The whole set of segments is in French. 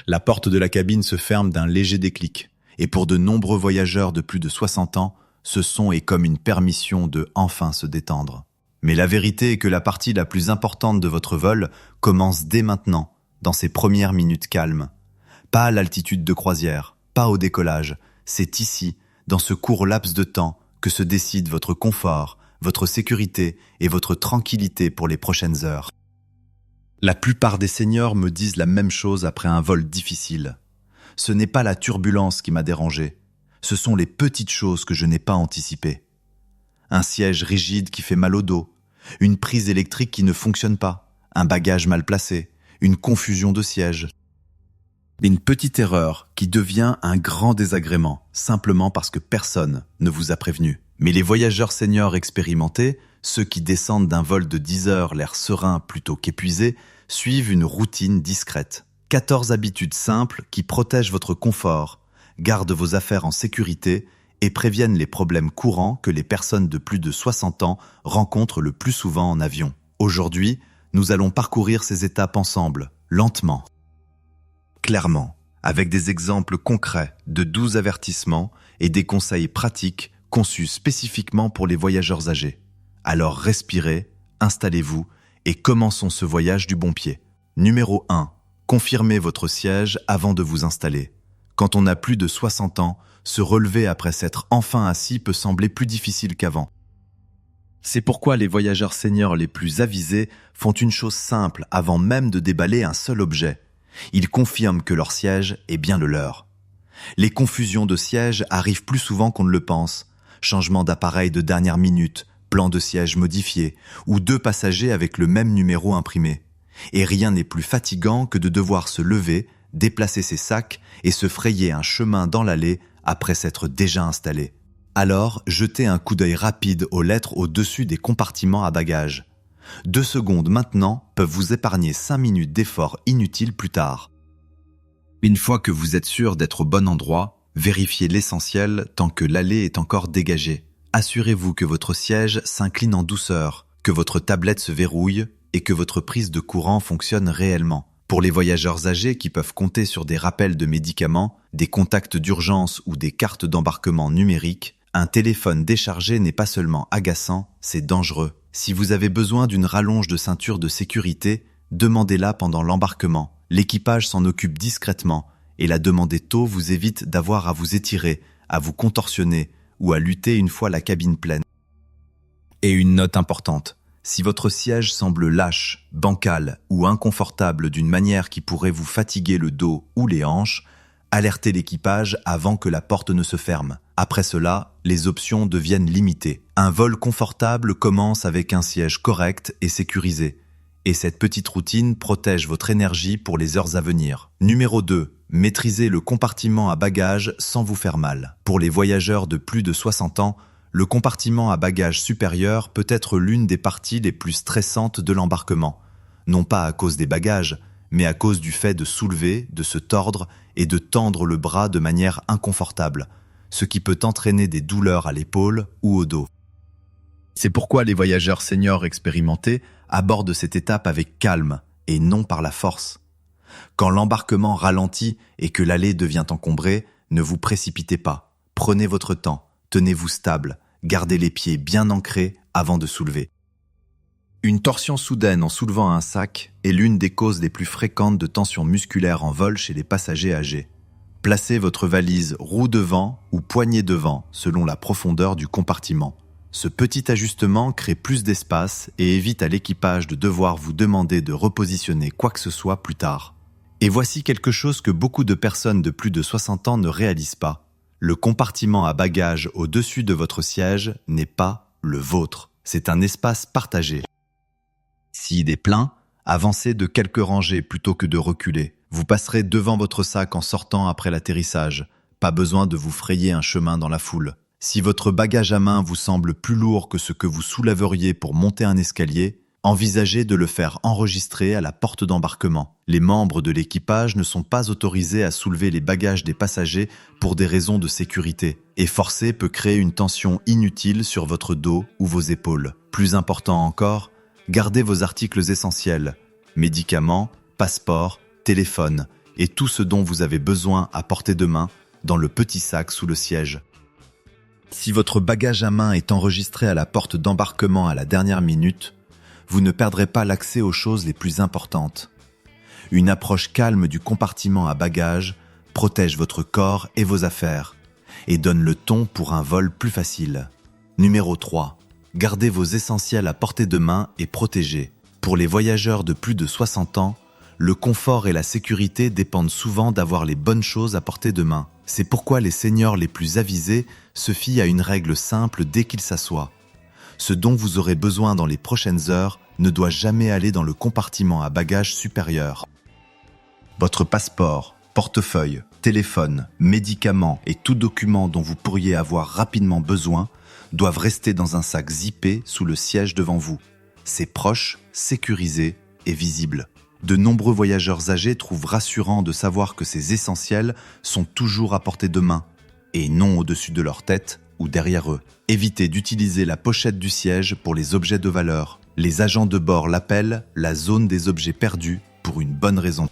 La porte de la cabine se ferme d'un léger déclic. Et pour de nombreux voyageurs de plus de 60 ans, ce son est comme une permission de enfin se détendre. Mais la vérité est que la partie la plus importante de votre vol commence dès maintenant, dans ces premières minutes calmes. Pas à l'altitude de croisière, pas au décollage. C'est ici, dans ce court laps de temps, que se décide votre confort, votre sécurité et votre tranquillité pour les prochaines heures. La plupart des seniors me disent la même chose après un vol difficile. Ce n'est pas la turbulence qui m'a dérangé, ce sont les petites choses que je n'ai pas anticipées. Un siège rigide qui fait mal au dos, une prise électrique qui ne fonctionne pas, un bagage mal placé, une confusion de sièges. Une petite erreur qui devient un grand désagrément, simplement parce que personne ne vous a prévenu. Mais les voyageurs seniors expérimentés, ceux qui descendent d'un vol de 10 heures l'air serein plutôt qu'épuisé, suivent une routine discrète. 14 habitudes simples qui protègent votre confort, gardent vos affaires en sécurité et préviennent les problèmes courants que les personnes de plus de 60 ans rencontrent le plus souvent en avion. Aujourd'hui, nous allons parcourir ces étapes ensemble, lentement, clairement, avec des exemples concrets de 12 avertissements et des conseils pratiques conçus spécifiquement pour les voyageurs âgés. Alors respirez, installez-vous et commençons ce voyage du bon pied. Numéro 1. Confirmez votre siège avant de vous installer. Quand on a plus de 60 ans, se relever après s'être enfin assis peut sembler plus difficile qu'avant. C'est pourquoi les voyageurs seniors les plus avisés font une chose simple avant même de déballer un seul objet. Ils confirment que leur siège est bien le leur. Les confusions de sièges arrivent plus souvent qu'on ne le pense. Changement d'appareil de dernière minute, plan de siège modifié, ou 2 passagers avec le même numéro imprimé. Et rien n'est plus fatigant que de devoir se lever, déplacer ses sacs et se frayer un chemin dans l'allée après s'être déjà installé. Alors, jetez un coup d'œil rapide aux lettres au-dessus des compartiments à bagages. 2 secondes maintenant peuvent vous épargner 5 minutes d'efforts inutiles plus tard. Une fois que vous êtes sûr d'être au bon endroit, vérifiez l'essentiel tant que l'allée est encore dégagée. Assurez-vous que votre siège s'incline en douceur, que votre tablette se verrouille et que votre prise de courant fonctionne réellement. Pour les voyageurs âgés qui peuvent compter sur des rappels de médicaments, des contacts d'urgence ou des cartes d'embarquement numériques, un téléphone déchargé n'est pas seulement agaçant, c'est dangereux. Si vous avez besoin d'une rallonge de ceinture de sécurité, demandez-la pendant l'embarquement. L'équipage s'en occupe discrètement et la demander tôt vous évite d'avoir à vous étirer, à vous contorsionner ou à lutter une fois la cabine pleine. Et une note importante. Si votre siège semble lâche, bancal ou inconfortable d'une manière qui pourrait vous fatiguer le dos ou les hanches, alertez l'équipage avant que la porte ne se ferme. Après cela, les options deviennent limitées. Un vol confortable commence avec un siège correct et sécurisé. Et cette petite routine protège votre énergie pour les heures à venir. Numéro 2. Maîtrisez le compartiment à bagages sans vous faire mal. Pour les voyageurs de plus de 60 ans, le compartiment à bagages supérieur peut être l'une des parties les plus stressantes de l'embarquement. Non pas à cause des bagages, mais à cause du fait de soulever, de se tordre et de tendre le bras de manière inconfortable, ce qui peut entraîner des douleurs à l'épaule ou au dos. C'est pourquoi les voyageurs seniors expérimentés abordent cette étape avec calme et non par la force. Quand l'embarquement ralentit et que l'allée devient encombrée, ne vous précipitez pas. Prenez votre temps, tenez-vous stable, gardez les pieds bien ancrés avant de soulever. Une torsion soudaine en soulevant un sac est l'une des causes les plus fréquentes de tensions musculaires en vol chez les passagers âgés. Placez votre valise roue devant ou poignée devant selon la profondeur du compartiment. Ce petit ajustement crée plus d'espace et évite à l'équipage de devoir vous demander de repositionner quoi que ce soit plus tard. Et voici quelque chose que beaucoup de personnes de plus de 60 ans ne réalisent pas. Le compartiment à bagages au-dessus de votre siège n'est pas le vôtre. C'est un espace partagé. S'il est plein, avancez de quelques rangées plutôt que de reculer. Vous passerez devant votre sac en sortant après l'atterrissage. Pas besoin de vous frayer un chemin dans la foule. Si votre bagage à main vous semble plus lourd que ce que vous soulèveriez pour monter un escalier, envisagez de le faire enregistrer à la porte d'embarquement. Les membres de l'équipage ne sont pas autorisés à soulever les bagages des passagers pour des raisons de sécurité. Et forcer peut créer une tension inutile sur votre dos ou vos épaules. Plus important encore, gardez vos articles essentiels, médicaments, passeports, téléphone et tout ce dont vous avez besoin à portée de main dans le petit sac sous le siège. Si votre bagage à main est enregistré à la porte d'embarquement à la dernière minute, vous ne perdrez pas l'accès aux choses les plus importantes. Une approche calme du compartiment à bagages protège votre corps et vos affaires et donne le ton pour un vol plus facile. Numéro 3. Gardez vos essentiels à portée de main et protégés. Pour les voyageurs de plus de 60 ans, le confort et la sécurité dépendent souvent d'avoir les bonnes choses à portée de main. C'est pourquoi les seniors les plus avisés se fient à une règle simple dès qu'ils s'assoient. Ce dont vous aurez besoin dans les prochaines heures ne doit jamais aller dans le compartiment à bagages supérieur. Votre passeport, portefeuille, téléphone, médicaments et tout document dont vous pourriez avoir rapidement besoin doivent rester dans un sac zippé sous le siège devant vous. C'est proche, sécurisé et visible. De nombreux voyageurs âgés trouvent rassurant de savoir que ces essentiels sont toujours à portée de main et non au-dessus de leur tête ou derrière eux. Évitez d'utiliser la pochette du siège pour les objets de valeur. Les agents de bord l'appellent la zone des objets perdus pour une bonne raison.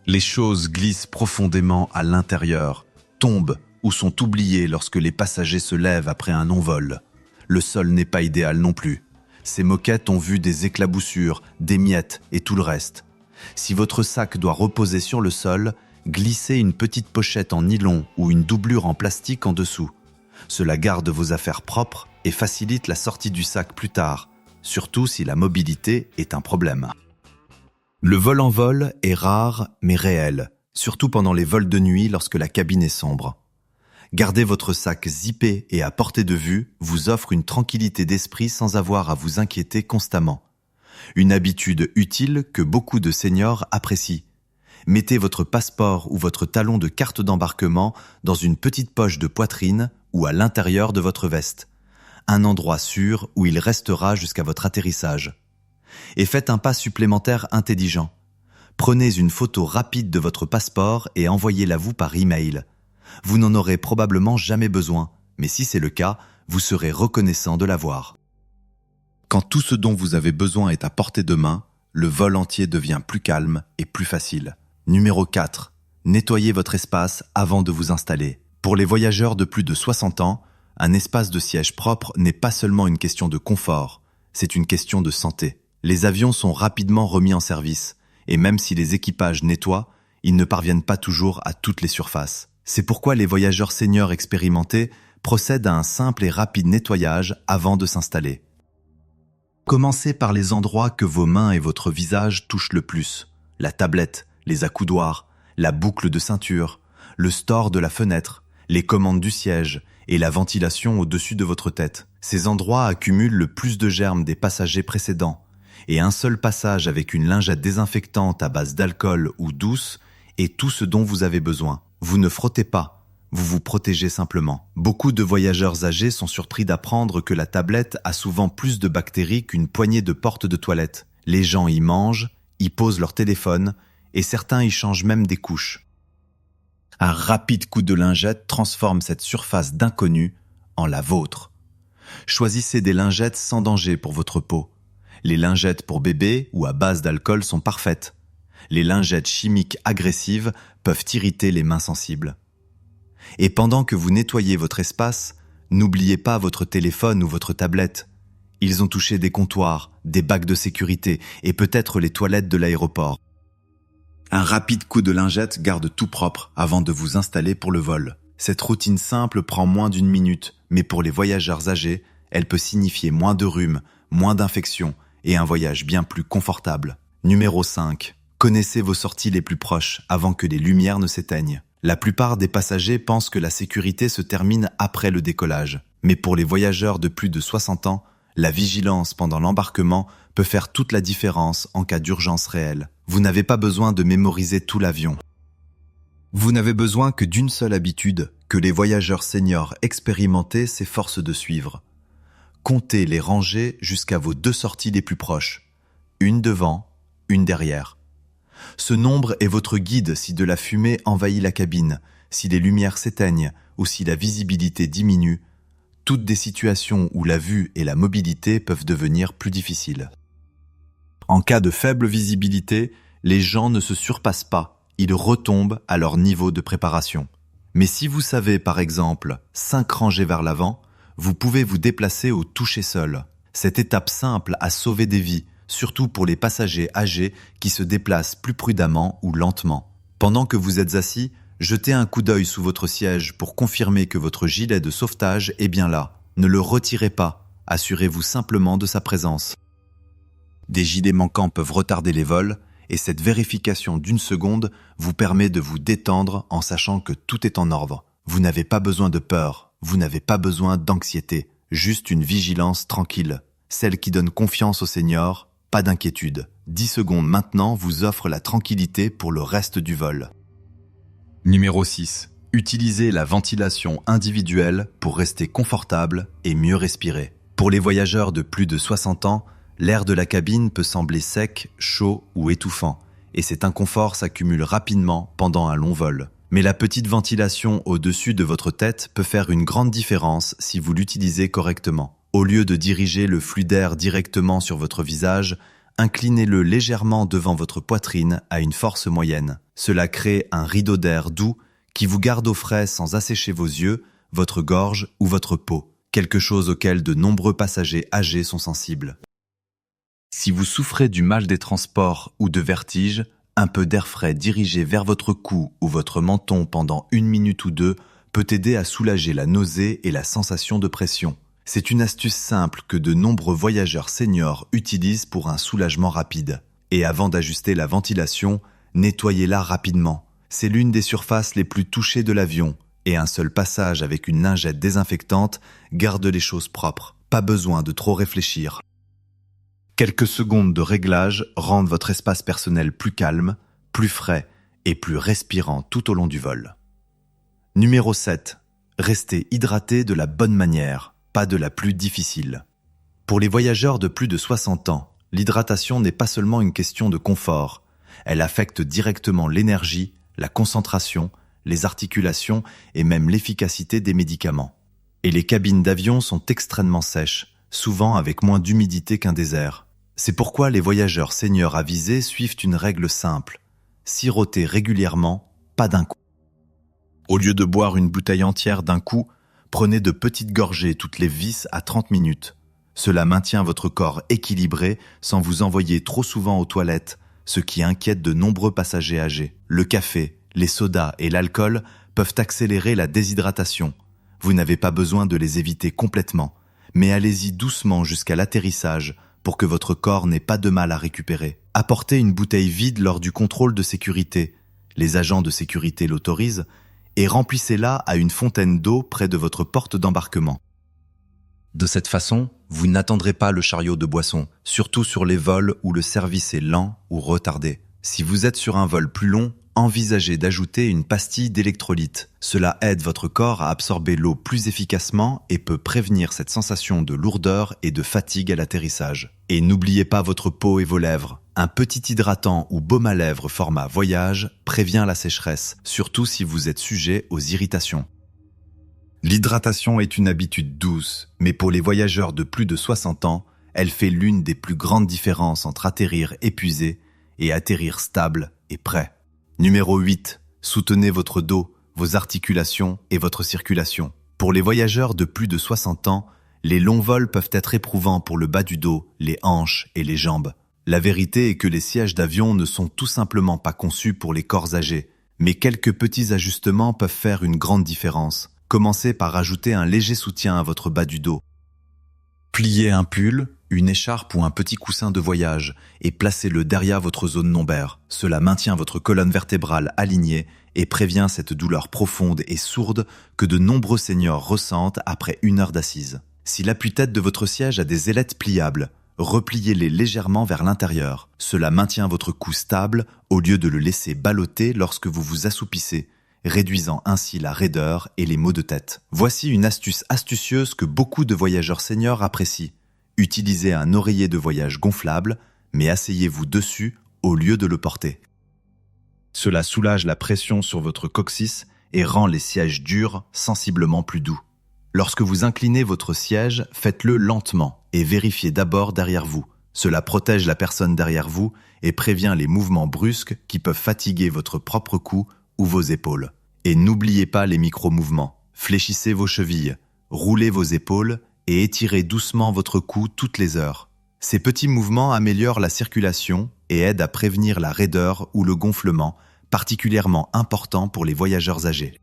Les choses glissent profondément à l'intérieur, tombent ou sont oubliées lorsque les passagers se lèvent après un non-vol. Le sol n'est pas idéal non plus. Ces moquettes ont vu des éclaboussures, des miettes et tout le reste. Si votre sac doit reposer sur le sol, glissez une petite pochette en nylon ou une doublure en plastique en dessous. Cela garde vos affaires propres et facilite la sortie du sac plus tard, surtout si la mobilité est un problème. Le vol en vol est rare mais réel, surtout pendant les vols de nuit lorsque la cabine est sombre. Garder votre sac zippé et à portée de vue vous offre une tranquillité d'esprit sans avoir à vous inquiéter constamment. Une habitude utile que beaucoup de seniors apprécient. Mettez votre passeport ou votre talon de carte d'embarquement dans une petite poche de poitrine ou à l'intérieur de votre veste. Un endroit sûr où il restera jusqu'à votre atterrissage. Et faites un pas supplémentaire intelligent. Prenez une photo rapide de votre passeport et envoyez-la vous par email. Vous n'en aurez probablement jamais besoin, mais si c'est le cas, vous serez reconnaissant de l'avoir. Quand tout ce dont vous avez besoin est à portée de main, le vol entier devient plus calme et plus facile. Numéro 4. Nettoyez votre espace avant de vous installer. Pour les voyageurs de plus de 60 ans, un espace de siège propre n'est pas seulement une question de confort, c'est une question de santé. Les avions sont rapidement remis en service, et même si les équipages nettoient, ils ne parviennent pas toujours à toutes les surfaces. C'est pourquoi les voyageurs seniors expérimentés procèdent à un simple et rapide nettoyage avant de s'installer. Commencez par les endroits que vos mains et votre visage touchent le plus. La tablette, les accoudoirs, la boucle de ceinture, le store de la fenêtre, les commandes du siège et la ventilation au-dessus de votre tête. Ces endroits accumulent le plus de germes des passagers précédents, et un seul passage avec une lingette désinfectante à base d'alcool ou douce est tout ce dont vous avez besoin. Vous ne frottez pas, vous vous protégez simplement. Beaucoup de voyageurs âgés sont surpris d'apprendre que la tablette a souvent plus de bactéries qu'une poignée de portes de toilette. Les gens y mangent, y posent leur téléphone, et certains y changent même des couches. Un rapide coup de lingette transforme cette surface d'inconnu en la vôtre. Choisissez des lingettes sans danger pour votre peau. Les lingettes pour bébé ou à base d'alcool sont parfaites. Les lingettes chimiques agressives peuvent irriter les mains sensibles. Et pendant que vous nettoyez votre espace, n'oubliez pas votre téléphone ou votre tablette. Ils ont touché des comptoirs, des bacs de sécurité et peut-être les toilettes de l'aéroport. Un rapide coup de lingette garde tout propre avant de vous installer pour le vol. Cette routine simple prend moins d'1 minute, mais pour les voyageurs âgés, elle peut signifier moins de rhume, moins d'infections et un voyage bien plus confortable. Numéro 5. Connaissez vos sorties les plus proches avant que les lumières ne s'éteignent. La plupart des passagers pensent que la sécurité se termine après le décollage. Mais pour les voyageurs de plus de 60 ans, la vigilance pendant l'embarquement peut faire toute la différence en cas d'urgence réelle. Vous n'avez pas besoin de mémoriser tout l'avion. Vous n'avez besoin que d'une seule habitude que les voyageurs seniors expérimentés s'efforcent de suivre. Comptez les rangées jusqu'à vos 2 sorties les plus proches. Une devant, une derrière. Ce nombre est votre guide si de la fumée envahit la cabine, si les lumières s'éteignent ou si la visibilité diminue, toutes des situations où la vue et la mobilité peuvent devenir plus difficiles. En cas de faible visibilité, les gens ne se surpassent pas, ils retombent à leur niveau de préparation. Mais si vous savez par exemple 5 rangées vers l'avant, vous pouvez vous déplacer au toucher seul. Cette étape simple a sauvé des vies, surtout pour les passagers âgés qui se déplacent plus prudemment ou lentement. Pendant que vous êtes assis, jetez un coup d'œil sous votre siège pour confirmer que votre gilet de sauvetage est bien là. Ne le retirez pas, assurez-vous simplement de sa présence. Des gilets manquants peuvent retarder les vols, et cette vérification d'1 seconde vous permet de vous détendre en sachant que tout est en ordre. Vous n'avez pas besoin de peur, vous n'avez pas besoin d'anxiété, juste une vigilance tranquille, celle qui donne confiance au Seigneur, pas d'inquiétude. 10 secondes maintenant vous offrent la tranquillité pour le reste du vol. Numéro 6. Utilisez la ventilation individuelle pour rester confortable et mieux respirer. Pour les voyageurs de plus de 60 ans, l'air de la cabine peut sembler sec, chaud ou étouffant, et cet inconfort s'accumule rapidement pendant un long vol. Mais la petite ventilation au-dessus de votre tête peut faire une grande différence si vous l'utilisez correctement. Au lieu de diriger le flux d'air directement sur votre visage, inclinez-le légèrement devant votre poitrine à une force moyenne. Cela crée un rideau d'air doux qui vous garde au frais sans assécher vos yeux, votre gorge ou votre peau, quelque chose auquel de nombreux passagers âgés sont sensibles. Si vous souffrez du mal des transports ou de vertige, un peu d'air frais dirigé vers votre cou ou votre menton pendant 1 minute ou 2 peut aider à soulager la nausée et la sensation de pression. C'est une astuce simple que de nombreux voyageurs seniors utilisent pour un soulagement rapide. Et avant d'ajuster la ventilation, nettoyez-la rapidement. C'est l'une des surfaces les plus touchées de l'avion, et un seul passage avec une lingette désinfectante garde les choses propres. Pas besoin de trop réfléchir. Quelques secondes de réglage rendent votre espace personnel plus calme, plus frais et plus respirant tout au long du vol. Numéro 7. Restez hydraté de la bonne manière, pas de la plus difficile. Pour les voyageurs de plus de 60 ans, l'hydratation n'est pas seulement une question de confort. Elle affecte directement l'énergie, la concentration, les articulations et même l'efficacité des médicaments. Et les cabines d'avion sont extrêmement sèches, souvent avec moins d'humidité qu'un désert. C'est pourquoi les voyageurs seniors avisés suivent une règle simple. Siroter régulièrement, pas d'un coup. Au lieu de boire une bouteille entière d'un coup, prenez de petites gorgées toutes les 10 à 30 minutes. Cela maintient votre corps équilibré sans vous envoyer trop souvent aux toilettes, ce qui inquiète de nombreux passagers âgés. Le café, les sodas et l'alcool peuvent accélérer la déshydratation. Vous n'avez pas besoin de les éviter complètement, mais allez-y doucement jusqu'à l'atterrissage pour que votre corps n'ait pas de mal à récupérer. Apportez une bouteille vide lors du contrôle de sécurité. Les agents de sécurité l'autorisent et remplissez-la à une fontaine d'eau près de votre porte d'embarquement. De cette façon, vous n'attendrez pas le chariot de boissons, surtout sur les vols où le service est lent ou retardé. Si vous êtes sur un vol plus long, envisagez d'ajouter une pastille d'électrolyte. Cela aide votre corps à absorber l'eau plus efficacement et peut prévenir cette sensation de lourdeur et de fatigue à l'atterrissage. Et n'oubliez pas votre peau et vos lèvres. Un petit hydratant ou baume à lèvres format voyage prévient la sécheresse, surtout si vous êtes sujet aux irritations. L'hydratation est une habitude douce, mais pour les voyageurs de plus de 60 ans, elle fait l'une des plus grandes différences entre atterrir épuisé et atterrir stable et prêt. Numéro 8. Soutenez votre dos, vos articulations et votre circulation. Pour les voyageurs de plus de 60 ans, les longs vols peuvent être éprouvants pour le bas du dos, les hanches et les jambes. La vérité est que les sièges d'avion ne sont tout simplement pas conçus pour les corps âgés, mais quelques petits ajustements peuvent faire une grande différence. Commencez par ajouter un léger soutien à votre bas du dos. Pliez un pull, une écharpe ou un petit coussin de voyage et placez-le derrière votre zone lombaire. Cela maintient votre colonne vertébrale alignée et prévient cette douleur profonde et sourde que de nombreux seniors ressentent après 1 heure d'assise. Si l'appui-tête de votre siège a des ailettes pliables, repliez-les légèrement vers l'intérieur. Cela maintient votre cou stable au lieu de le laisser balloter lorsque vous vous assoupissez, réduisant ainsi la raideur et les maux de tête. Voici une astuce astucieuse que beaucoup de voyageurs seniors apprécient. Utilisez un oreiller de voyage gonflable, mais asseyez-vous dessus au lieu de le porter. Cela soulage la pression sur votre coccyx et rend les sièges durs sensiblement plus doux. Lorsque vous inclinez votre siège, faites-le lentement et vérifiez d'abord derrière vous. Cela protège la personne derrière vous et prévient les mouvements brusques qui peuvent fatiguer votre propre cou ou vos épaules. Et n'oubliez pas les micro-mouvements. Fléchissez vos chevilles, roulez vos épaules et étirez doucement votre cou toutes les heures. Ces petits mouvements améliorent la circulation et aident à prévenir la raideur ou le gonflement, particulièrement important pour les voyageurs âgés.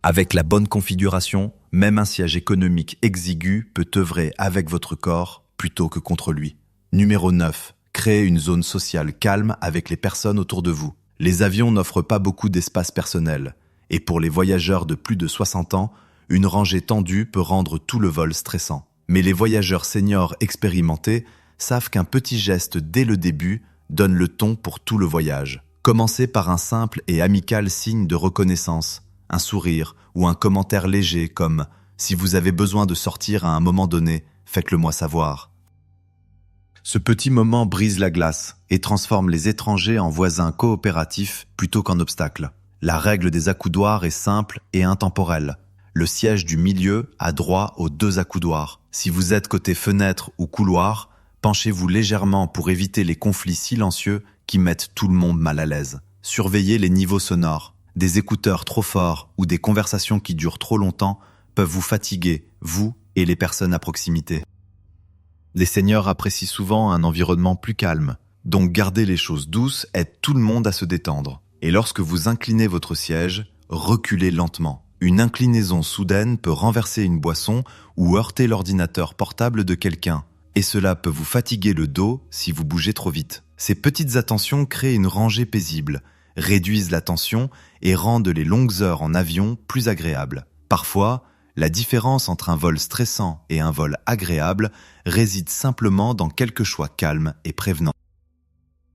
Avec la bonne configuration, même un siège économique exigu peut œuvrer avec votre corps plutôt que contre lui. Numéro 9. Créez une zone sociale calme avec les personnes autour de vous. Les avions n'offrent pas beaucoup d'espace personnel, et pour les voyageurs de plus de 60 ans, une rangée tendue peut rendre tout le vol stressant. Mais les voyageurs seniors expérimentés savent qu'un petit geste dès le début donne le ton pour tout le voyage. Commencez par un simple et amical signe de reconnaissance, un sourire ou un commentaire léger comme « Si vous avez besoin de sortir à un moment donné, faites-le moi savoir ». Ce petit moment brise la glace et transforme les étrangers en voisins coopératifs plutôt qu'en obstacles. La règle des accoudoirs est simple et intemporelle. Le siège du milieu a droit aux 2 accoudoirs. Si vous êtes côté fenêtre ou couloir, penchez-vous légèrement pour éviter les conflits silencieux qui mettent tout le monde mal à l'aise. Surveillez les niveaux sonores. Des écouteurs trop forts ou des conversations qui durent trop longtemps peuvent vous fatiguer, vous et les personnes à proximité. Les seniors apprécient souvent un environnement plus calme, donc garder les choses douces aide tout le monde à se détendre. Et lorsque vous inclinez votre siège, reculez lentement. Une inclinaison soudaine peut renverser une boisson ou heurter l'ordinateur portable de quelqu'un, et cela peut vous fatiguer le dos si vous bougez trop vite. Ces petites attentions créent une rangée paisible, réduisent la tension et rendent les longues heures en avion plus agréables. Parfois, la différence entre un vol stressant et un vol agréable réside simplement dans quelques choix calmes et prévenants.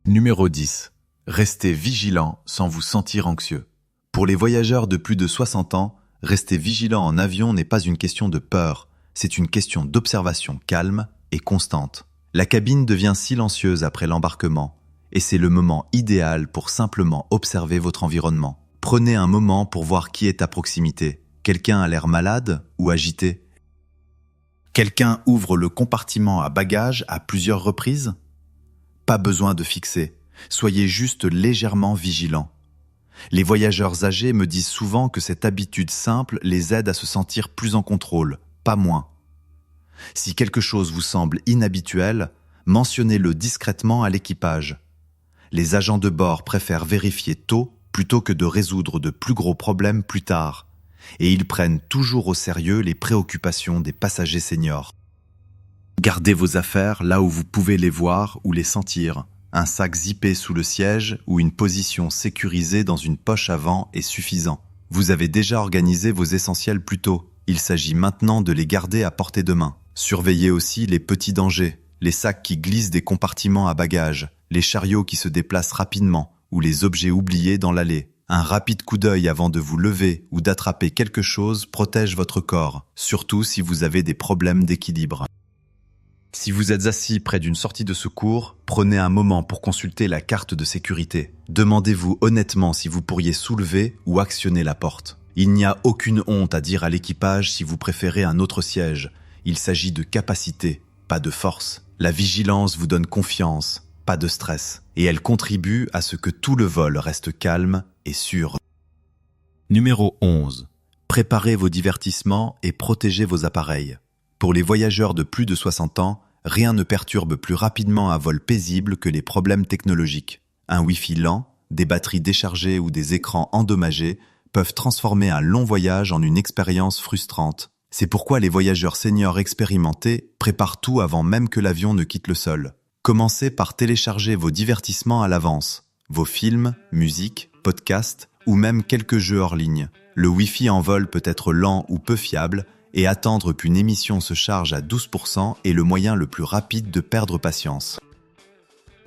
Numéro 10. Restez vigilant sans vous sentir anxieux. Pour les voyageurs de plus de 60 ans, rester vigilant en avion n'est pas une question de peur, c'est une question d'observation calme et constante. La cabine devient silencieuse après l'embarquement, et c'est le moment idéal pour simplement observer votre environnement. Prenez un moment pour voir qui est à proximité. Quelqu'un a l'air malade ou agité? Quelqu'un ouvre le compartiment à bagages à plusieurs reprises? Pas besoin de fixer, soyez juste légèrement vigilant. Les voyageurs âgés me disent souvent que cette habitude simple les aide à se sentir plus en contrôle, pas moins. Si quelque chose vous semble inhabituel, mentionnez-le discrètement à l'équipage. Les agents de bord préfèrent vérifier tôt plutôt que de résoudre de plus gros problèmes plus tard, et ils prennent toujours au sérieux les préoccupations des passagers seniors. Gardez vos affaires là où vous pouvez les voir ou les sentir. Un sac zippé sous le siège ou une position sécurisée dans une poche avant est suffisant. Vous avez déjà organisé vos essentiels plus tôt. Il s'agit maintenant de les garder à portée de main. Surveillez aussi les petits dangers, les sacs qui glissent des compartiments à bagages, les chariots qui se déplacent rapidement ou les objets oubliés dans l'allée. Un rapide coup d'œil avant de vous lever ou d'attraper quelque chose protège votre corps, surtout si vous avez des problèmes d'équilibre. Si vous êtes assis près d'une sortie de secours, prenez un moment pour consulter la carte de sécurité. Demandez-vous honnêtement si vous pourriez soulever ou actionner la porte. Il n'y a aucune honte à dire à l'équipage si vous préférez un autre siège. Il s'agit de capacité, pas de force. La vigilance vous donne confiance, pas de stress. Et elle contribue à ce que tout le vol reste calme et sûr. Numéro 11. Préparez vos divertissements et protégez vos appareils. Pour les voyageurs de plus de 60 ans, rien ne perturbe plus rapidement un vol paisible que les problèmes technologiques. Un Wi-Fi lent, des batteries déchargées ou des écrans endommagés peuvent transformer un long voyage en une expérience frustrante. C'est pourquoi les voyageurs seniors expérimentés préparent tout avant même que l'avion ne quitte le sol. Commencez par télécharger vos divertissements à l'avance, vos films, musique, podcasts ou même quelques jeux hors ligne. Le Wi-Fi en vol peut être lent ou peu fiable, et attendre qu'une émission se charge à 12% est le moyen le plus rapide de perdre patience.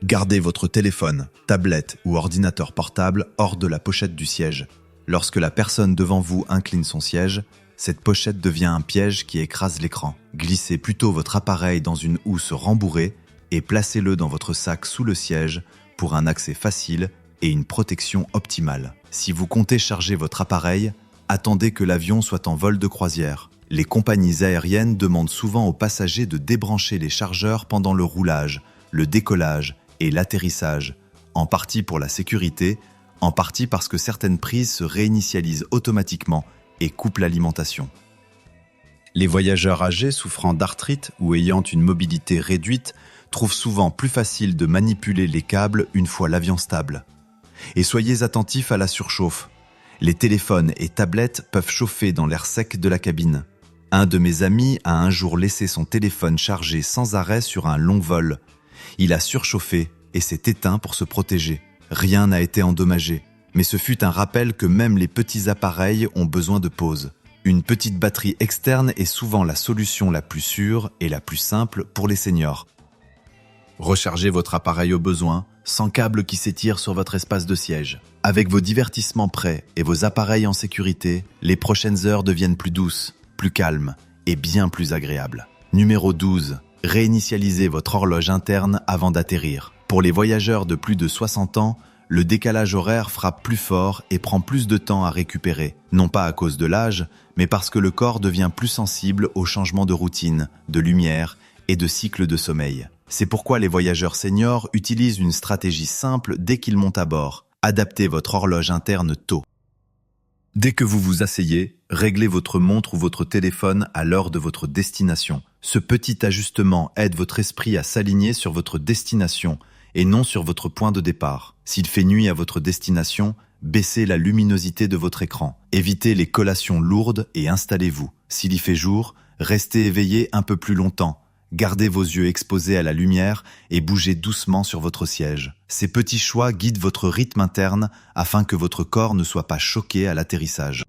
Gardez votre téléphone, tablette ou ordinateur portable hors de la pochette du siège. Lorsque la personne devant vous incline son siège, cette pochette devient un piège qui écrase l'écran. Glissez plutôt votre appareil dans une housse rembourrée et placez-le dans votre sac sous le siège pour un accès facile et une protection optimale. Si vous comptez charger votre appareil, attendez que l'avion soit en vol de croisière. Les compagnies aériennes demandent souvent aux passagers de débrancher les chargeurs pendant le roulage, le décollage et l'atterrissage, en partie pour la sécurité, en partie parce que certaines prises se réinitialisent automatiquement et coupent l'alimentation. Les voyageurs âgés souffrant d'arthrite ou ayant une mobilité réduite trouvent souvent plus facile de manipuler les câbles une fois l'avion stable. Et soyez attentifs à la surchauffe. Les téléphones et tablettes peuvent chauffer dans l'air sec de la cabine. Un de mes amis a un jour laissé son téléphone chargé sans arrêt sur un long vol. Il a surchauffé et s'est éteint pour se protéger. Rien n'a été endommagé, mais ce fut un rappel que même les petits appareils ont besoin de pause. Une petite batterie externe est souvent la solution la plus sûre et la plus simple pour les seniors. Rechargez votre appareil au besoin, sans câble qui s'étire sur votre espace de siège. Avec vos divertissements prêts et vos appareils en sécurité, les prochaines heures deviennent plus douces, plus calmes et bien plus agréables. Numéro 12. Réinitialisez votre horloge interne avant d'atterrir. Pour les voyageurs de plus de 60 ans, le décalage horaire frappe plus fort et prend plus de temps à récupérer, non pas à cause de l'âge, mais parce que le corps devient plus sensible aux changements de routine, de lumière et de cycle de sommeil. C'est pourquoi les voyageurs seniors utilisent une stratégie simple dès qu'ils montent à bord. Adaptez votre horloge interne tôt. Dès que vous vous asseyez, réglez votre montre ou votre téléphone à l'heure de votre destination. Ce petit ajustement aide votre esprit à s'aligner sur votre destination et non sur votre point de départ. S'il fait nuit à votre destination, baissez la luminosité de votre écran. Évitez les collations lourdes et installez-vous. S'il y fait jour, restez éveillé un peu plus longtemps. Gardez vos yeux exposés à la lumière et bougez doucement sur votre siège. Ces petits choix guident votre rythme interne afin que votre corps ne soit pas choqué à l'atterrissage.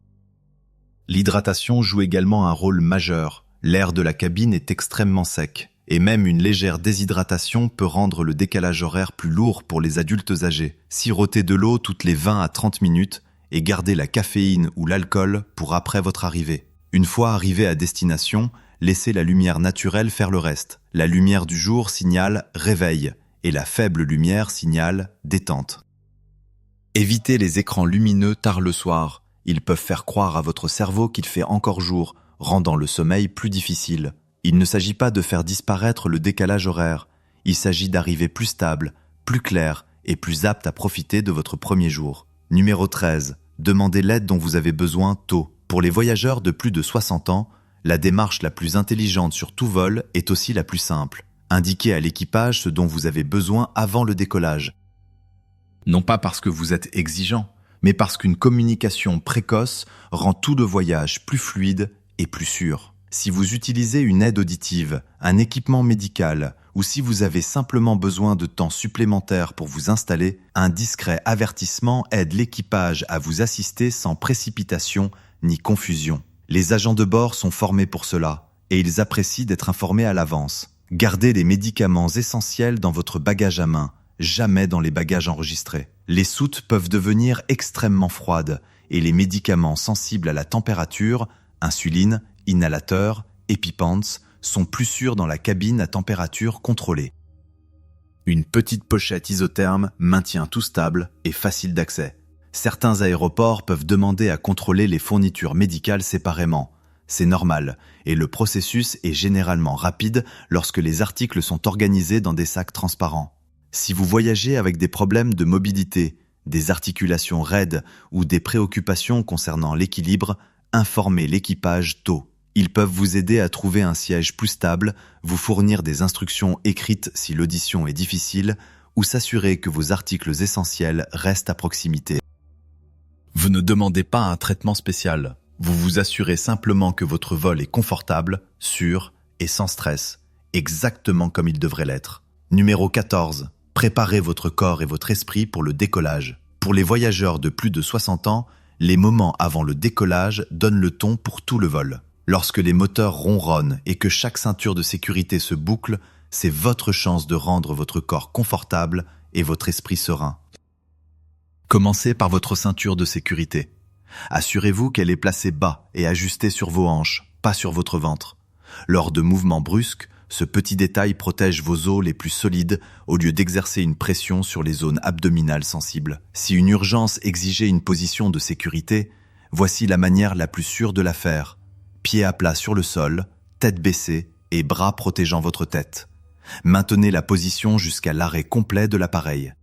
L'hydratation joue également un rôle majeur. L'air de la cabine est extrêmement sec. Et même une légère déshydratation peut rendre le décalage horaire plus lourd pour les adultes âgés. Sirotez de l'eau toutes les 20 à 30 minutes et gardez la caféine ou l'alcool pour après votre arrivée. Une fois arrivé à destination, laissez la lumière naturelle faire le reste. La lumière du jour signale réveil et la faible lumière signale détente. Évitez les écrans lumineux tard le soir. Ils peuvent faire croire à votre cerveau qu'il fait encore jour, rendant le sommeil plus difficile. Il ne s'agit pas de faire disparaître le décalage horaire. Il s'agit d'arriver plus stable, plus clair et plus apte à profiter de votre premier jour. Numéro 13. Demandez l'aide dont vous avez besoin tôt. Pour les voyageurs de plus de 60 ans, la démarche la plus intelligente sur tout vol est aussi la plus simple. Indiquez à l'équipage ce dont vous avez besoin avant le décollage. Non pas parce que vous êtes exigeant, mais parce qu'une communication précoce rend tout le voyage plus fluide et plus sûr. Si vous utilisez une aide auditive, un équipement médical, ou si vous avez simplement besoin de temps supplémentaire pour vous installer, un discret avertissement aide l'équipage à vous assister sans précipitation ni confusion. Les agents de bord sont formés pour cela, et ils apprécient d'être informés à l'avance. Gardez les médicaments essentiels dans votre bagage à main, jamais dans les bagages enregistrés. Les soutes peuvent devenir extrêmement froides, et les médicaments sensibles à la température, insuline, inhalateurs, EpiPens, sont plus sûrs dans la cabine à température contrôlée. Une petite pochette isotherme maintient tout stable et facile d'accès. Certains aéroports peuvent demander à contrôler les fournitures médicales séparément. C'est normal, et le processus est généralement rapide lorsque les articles sont organisés dans des sacs transparents. Si vous voyagez avec des problèmes de mobilité, des articulations raides ou des préoccupations concernant l'équilibre, informez l'équipage tôt. Ils peuvent vous aider à trouver un siège plus stable, vous fournir des instructions écrites si l'audition est difficile, ou s'assurer que vos articles essentiels restent à proximité. Vous ne demandez pas un traitement spécial. Vous vous assurez simplement que votre vol est confortable, sûr et sans stress, exactement comme il devrait l'être. Numéro 14. Préparez votre corps et votre esprit pour le décollage. Pour les voyageurs de plus de 60 ans, les moments avant le décollage donnent le ton pour tout le vol. Lorsque les moteurs ronronnent et que chaque ceinture de sécurité se boucle, c'est votre chance de rendre votre corps confortable et votre esprit serein. Commencez par votre ceinture de sécurité. Assurez-vous qu'elle est placée bas et ajustée sur vos hanches, pas sur votre ventre. Lors de mouvements brusques, ce petit détail protège vos os les plus solides au lieu d'exercer une pression sur les zones abdominales sensibles. Si une urgence exigeait une position de sécurité, voici la manière la plus sûre de la faire. pieds à plat sur le sol, tête baissée et bras protégeant votre tête. Maintenez la position jusqu'à l'arrêt complet de l'appareil.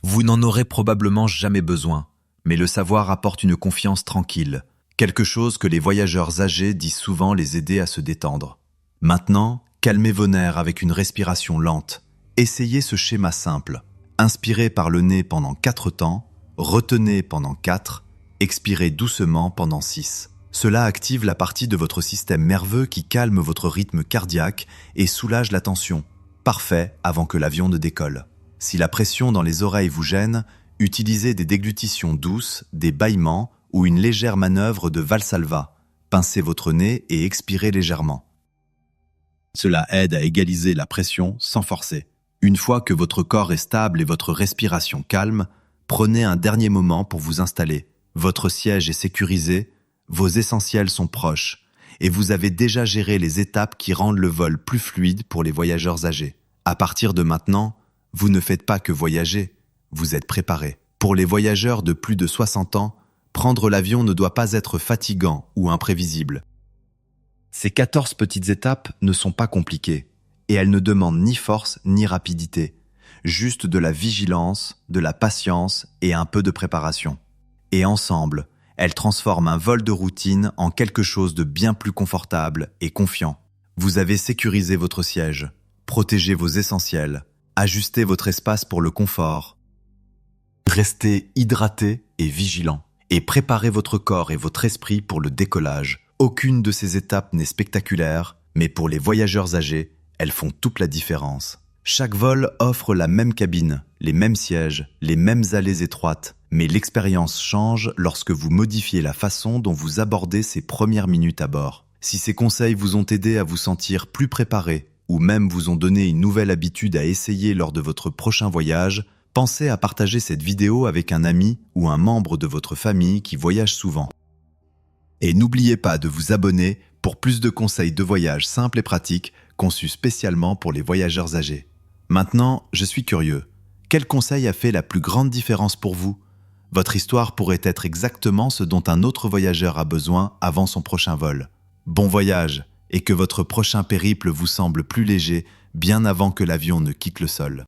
Vous n'en aurez probablement jamais besoin, mais le savoir apporte une confiance tranquille, quelque chose que les voyageurs âgés disent souvent les aider à se détendre. Maintenant, calmez vos nerfs avec une respiration lente. Essayez ce schéma simple. Inspirez par le nez pendant 4 temps, retenez pendant 4, expirez doucement pendant 6. Cela active la partie de votre système nerveux qui calme votre rythme cardiaque et soulage la tension. Parfait avant que l'avion ne décolle. Si la pression dans les oreilles vous gêne, utilisez des déglutitions douces, des bâillements ou une légère manœuvre de Valsalva. Pincez votre nez et expirez légèrement. Cela aide à égaliser la pression sans forcer. Une fois que votre corps est stable et votre respiration calme, prenez un dernier moment pour vous installer. Votre siège est sécurisé, vos essentiels sont proches, et vous avez déjà géré les étapes qui rendent le vol plus fluide pour les voyageurs âgés. À partir de maintenant, vous ne faites pas que voyager, vous êtes préparé. Pour les voyageurs de plus de 60 ans, prendre l'avion ne doit pas être fatigant ou imprévisible. Ces 14 petites étapes ne sont pas compliquées, et elles ne demandent ni force ni rapidité, juste de la vigilance, de la patience et un peu de préparation. Et ensemble, elles transforment un vol de routine en quelque chose de bien plus confortable et confiant. Vous avez sécurisé votre siège, protégé vos essentiels, ajusté votre espace pour le confort. Restez hydraté et vigilant, et préparez votre corps et votre esprit pour le décollage. Aucune de ces étapes n'est spectaculaire, mais pour les voyageurs âgés, elles font toute la différence. Chaque vol offre la même cabine, les mêmes sièges, les mêmes allées étroites, mais l'expérience change lorsque vous modifiez la façon dont vous abordez ces premières minutes à bord. Si ces conseils vous ont aidé à vous sentir plus préparé, ou même vous ont donné une nouvelle habitude à essayer lors de votre prochain voyage, pensez à partager cette vidéo avec un ami ou un membre de votre famille qui voyage souvent. Et n'oubliez pas de vous abonner pour plus de conseils de voyage simples et pratiques conçus spécialement pour les voyageurs âgés. Maintenant, je suis curieux. Quel conseil a fait la plus grande différence pour vous ? Votre histoire pourrait être exactement ce dont un autre voyageur a besoin avant son prochain vol. Bon voyage, et que votre prochain périple vous semble plus léger bien avant que l'avion ne quitte le sol.